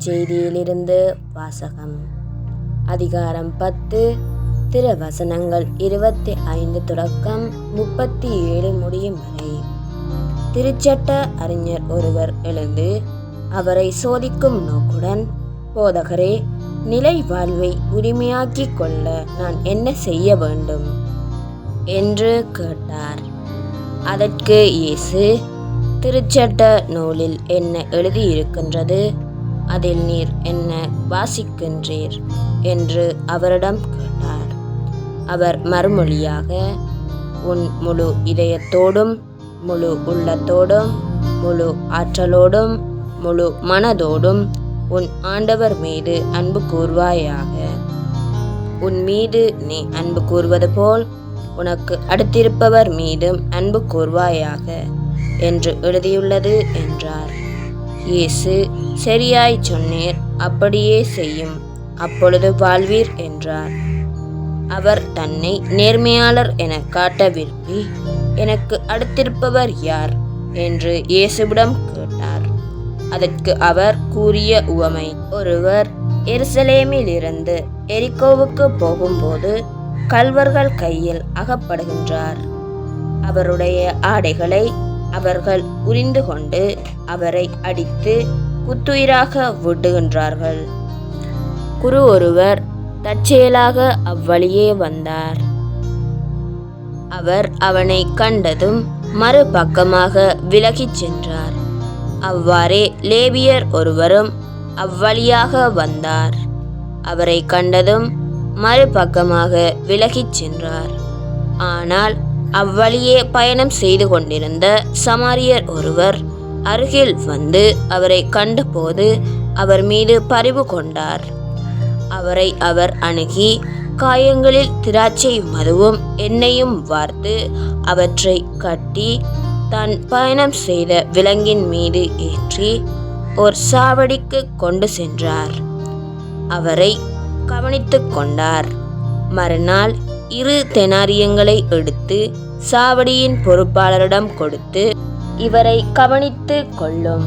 நற்செய்தியிலிருந்து வாசகம். அதிகாரம் 10, திருவசனங்கள் 25 தொடக்கம் 37 முடியும் வரை. திருச்சட்ட அறிஞர் ஒருவர் எழுந்து அவரை சோதிக்கும் நோக்குடன், போதகரே, நிலை வாழ்வை உரிமையாக்கிக் கொள்ள நான் என்ன செய்ய வேண்டும் என்று கேட்டார். அதற்கு இயேசு, திருச்சட்ட நூலில் என்ன எழுதியிருக்கின்றது? அதில் நீர் என்ன வாசிக்கின்றீர் என்று அவரிடம் கேட்டார். அவர் மறுமொழியாக, உன் முழு இதயத்தோடும் முழு உள்ளத்தோடும் முழு ஆற்றலோடும் முழு மனதோடும் உன் ஆண்டவர் மீது அன்பு கூர்வாயாக. உன் மீது நீ அன்பு கூர்வது போல் உனக்கு அடுத்திருப்பவர் மீதும் அன்பு கூர்வாயாக என்று எழுதியுள்ளது என்றார். இயேசு, சரியாய் சொன்னீர், அப்படியே செய்யும், அப்பொழுது வாழ்வீர் என்றார். அவர் தன்னை நேர்மையாளர் என காட்ட விரும்பி, எனக்கு அடுத்திருப்பவர் யார் என்று இயேசுவிடம் கேட்டார். அதற்கு அவர் கூறிய உவமை, ஒருவர் எருசலேமிலிருந்து எரிகோவுக்கு போகும்போது கள்வர்கள் கையில் அகப்படுகின்றார். அவருடைய ஆடைகளை அவர்கள் உரிந்து கொண்டு அவரை அடித்து குத்துயிராக விடுகின்றார்கள். குரு ஒருவர் தற்செயலாக அவ்வழியே வந்தார். அவர் அவனை கண்டதும் மறுபக்கமாக விலகிச் சென்றார். அவ்வாறே லேவியர் ஒருவரும் அவ்வழியாக வந்தார். அவரை கண்டதும் மறுபக்கமாக விலகிச் சென்றார். ஆனால் அவ்வழியே பயணம் செய்து கொண்டிருந்த சமாரியர் ஒருவர் அருகில் வந்து அவரை கண்டபோது அவர் மீது பரிவு கொண்டார். அவரை அவர் அணுகி காயங்களில் திராட்சை மதுவும் எண்ணெயும் வார்த்து அவற்றை கட்டி தான் பயணம் செய்த விலங்கின் மீது ஏற்றி ஓர் சாவடிக்கு கொண்டு சென்றார். அவரை கவனித்து கொண்டார். மறுநாள் 2 தெனாரியங்களை எடுத்து சாவடியின் பொறுப்பாளரிடம் கொடுத்து, இவரை கவனித்து கொள்ளும்.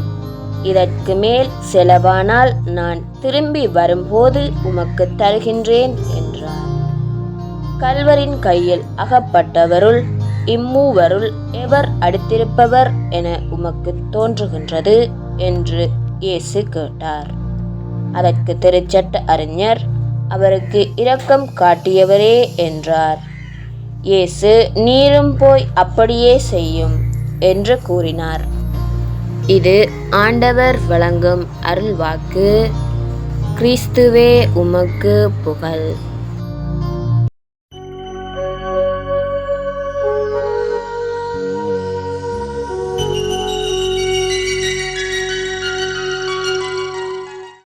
இதற்கு மேல் செலவானால் நான் திரும்பி வரும்போது உமக்கு தருகின்றேன் என்றார். கள்வரின் கையில் அகப்பட்டவருள் இம்மூவருள் எவர் அடுத்திருப்பவர் என உமக்கு தோன்றுகின்றது என்று இயேசு கேட்டார். அதற்கு திருச்சட்ட அறிஞர், அவருக்கு இரக்கம் காட்டியவரே என்றார். இயேசு, நீரும் போய் அப்படியே செய்யும் என்று கூறினார். இது ஆண்டவர் வழங்கும் அருள்வாக்கு. கிறிஸ்துவே உமக்கு புகழ்.